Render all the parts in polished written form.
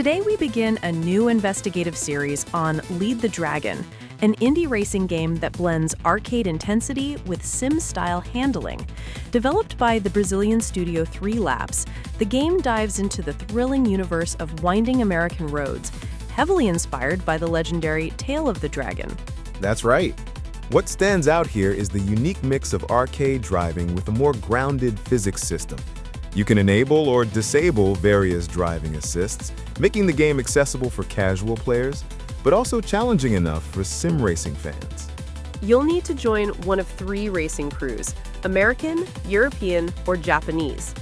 Today we begin a new investigative series on Lead the Dragon, an indie racing game that blends arcade intensity with sim-style handling. Developed by the Brazilian studio 3 Laps, the game dives into the thrilling universe of winding American roads, heavily inspired by the legendary Tale of the Dragon. That's right. What stands out here is the unique mix of arcade driving with a more grounded physics system. You can enable or disable various driving assists, making the game accessible for casual players, but also challenging enough for sim racing fans. You'll need to join one of 3 racing crews: American, European, or Japanese.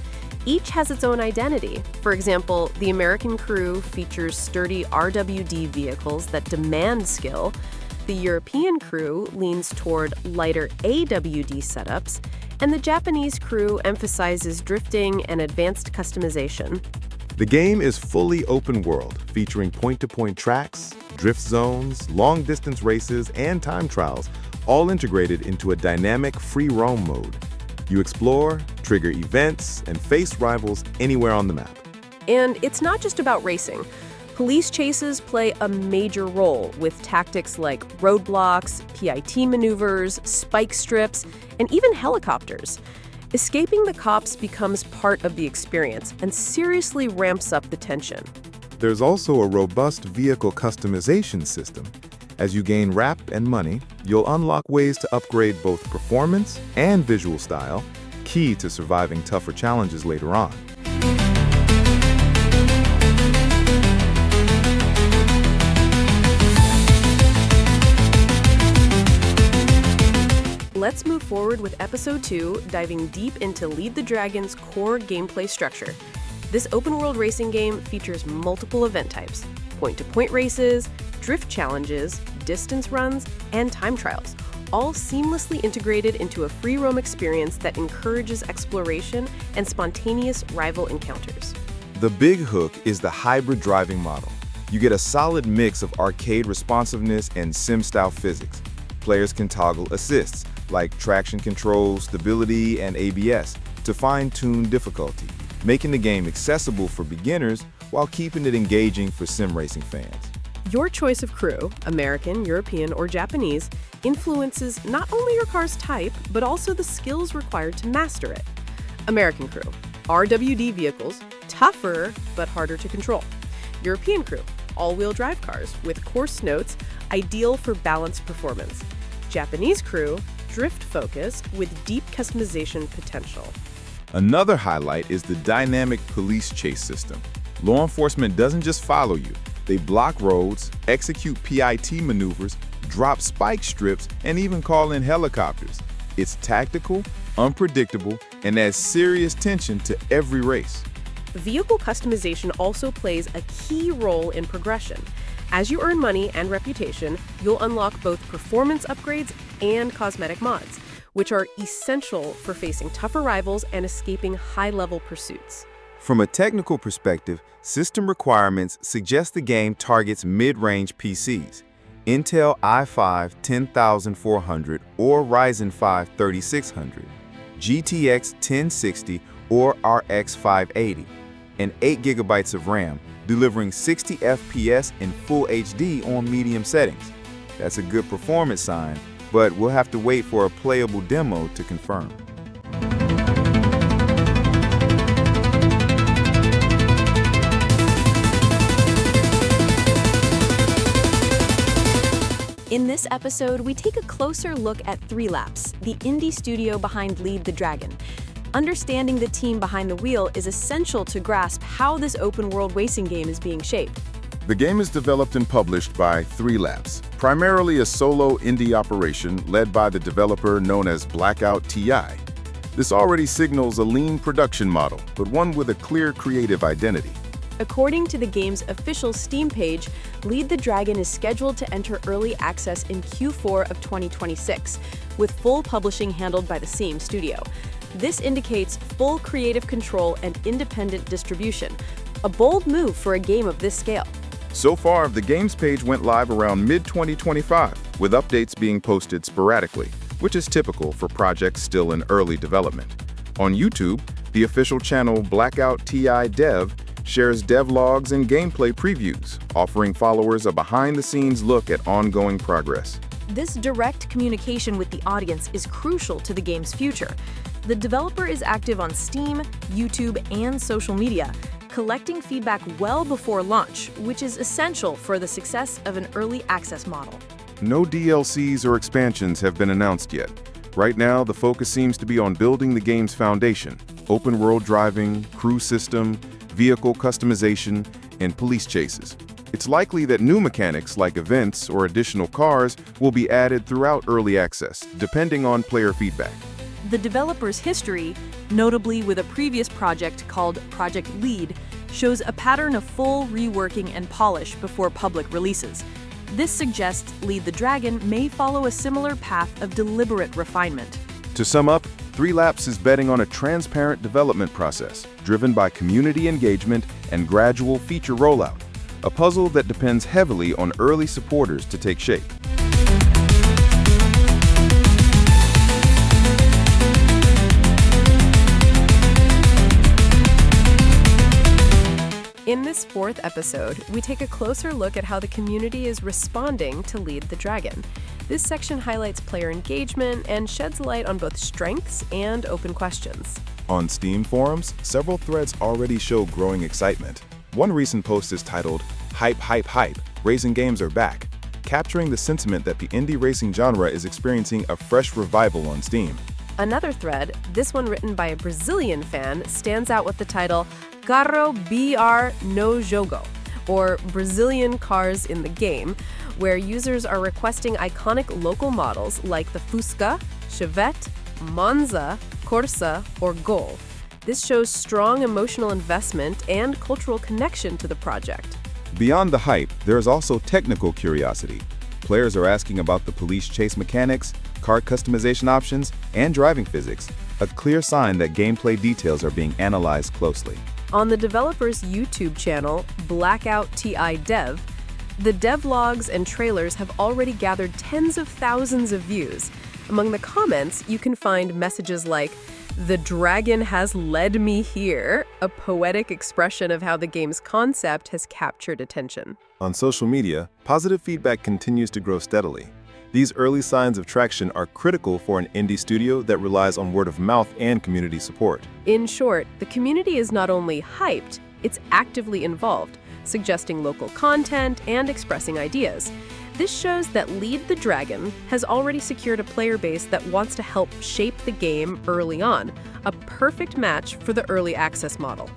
Each has its own identity. For example, the American crew features sturdy RWD vehicles that demand skill. The European crew leans toward lighter AWD setups, and the Japanese crew emphasizes drifting and advanced customization. The game is fully open world, featuring point-to-point tracks, drift zones, long-distance races, and time trials, all integrated into a dynamic free roam mode. You explore, trigger events, and face rivals anywhere on the map. And it's not just about racing. Police chases play a major role with tactics like roadblocks, PIT maneuvers, spike strips, and even helicopters. Escaping the cops becomes part of the experience and seriously ramps up the tension. There's also a robust vehicle customization system. As you gain RAP and money, you'll unlock ways to upgrade both performance and visual style, key to surviving tougher challenges later on. Let's move forward with Episode 2, diving deep into Lead the Dragon's core gameplay structure. This open-world racing game features multiple event types: point-to-point races, drift challenges, distance runs, and time trials, all seamlessly integrated into a free roam experience that encourages exploration and spontaneous rival encounters. The big hook is the hybrid driving model. You get a solid mix of arcade responsiveness and sim-style physics. Players can toggle assists, like traction control, stability, and ABS, to fine-tune difficulty, making the game accessible for beginners while keeping it engaging for sim racing fans. Your choice of crew, American, European, or Japanese, influences not only your car's type, but also the skills required to master it. American crew, RWD vehicles, tougher but harder to control. European crew, all-wheel drive cars with coarse notes, ideal for balanced performance. Japanese crew, drift-focused with deep customization potential. Another highlight is the dynamic police chase system. Law enforcement doesn't just follow you. They block roads, execute PIT maneuvers, drop spike strips, and even call in helicopters. It's tactical, unpredictable, and adds serious tension to every race. Vehicle customization also plays a key role in progression. As you earn money and reputation, you'll unlock both performance upgrades and cosmetic mods, which are essential for facing tougher rivals and escaping high-level pursuits. From a technical perspective, system requirements suggest the game targets mid-range PCs. Intel i5 10400 or Ryzen 5 3600, GTX 1060 or RX 580, and 8 GB of RAM, delivering 60 FPS in Full HD on medium settings. That's a good performance sign, but we'll have to wait for a playable demo to confirm. In this episode, we take a closer look at 3 Laps, the indie studio behind Lead the Dragon. Understanding the team behind the wheel is essential to grasp how this open-world racing game is being shaped. The game is developed and published by 3 Laps, primarily a solo indie operation led by the developer known as BlackOutti. This already signals a lean production model, but one with a clear creative identity. According to the game's official Steam page, Lead the Dragon is scheduled to enter early access in Q4 of 2026, with full publishing handled by the same studio. This indicates full creative control and independent distribution, a bold move for a game of this scale. So far, the games page went live around mid-2025, with updates being posted sporadically, which is typical for projects still in early development. On YouTube, the official channel BlackOutti Dev shares devlogs and gameplay previews, offering followers a behind-the-scenes look at ongoing progress. This direct communication with the audience is crucial to the game's future. The developer is active on Steam, YouTube, and social media, collecting feedback well before launch, which is essential for the success of an early access model. No DLCs or expansions have been announced yet. Right now, the focus seems to be on building the game's foundation: open-world driving, crew system, vehicle customization, and police chases. It's likely that new mechanics like events or additional cars will be added throughout early access, depending on player feedback. The developer's history, notably with a previous project called Project Lead, shows a pattern of full reworking and polish before public releases. This suggests Lead the Dragon may follow a similar path of deliberate refinement. To sum up, 3Laps is betting on a transparent development process, driven by community engagement and gradual feature rollout, a puzzle that depends heavily on early supporters to take shape. In this fourth episode, we take a closer look at how the community is responding to Lead the Dragon. This section highlights player engagement and sheds light on both strengths and open questions. On Steam forums, several threads already show growing excitement. One recent post is titled, "Hype, Hype, Hype, Racing Games Are Back," capturing the sentiment that the indie racing genre is experiencing a fresh revival on Steam. Another thread, this one written by a Brazilian fan, stands out with the title, Carro BR no Jogo, or Brazilian Cars in the Game, where users are requesting iconic local models like the Fusca, Chevette, Monza, Corsa, or Gol. This shows strong emotional investment and cultural connection to the project. Beyond the hype, there is also technical curiosity. Players are asking about the police chase mechanics, car customization options, and driving physics, a clear sign that gameplay details are being analyzed closely. On the developer's YouTube channel, BlackOutti Dev, the devlogs and trailers have already gathered tens of thousands of views. Among the comments, you can find messages like, "The dragon has led me here," a poetic expression of how the game's concept has captured attention. On social media, positive feedback continues to grow steadily. These early signs of traction are critical for an indie studio that relies on word of mouth and community support. In short, the community is not only hyped, it's actively involved, suggesting local content and expressing ideas. This shows that Lead the Dragon has already secured a player base that wants to help shape the game early on, a perfect match for the early access model.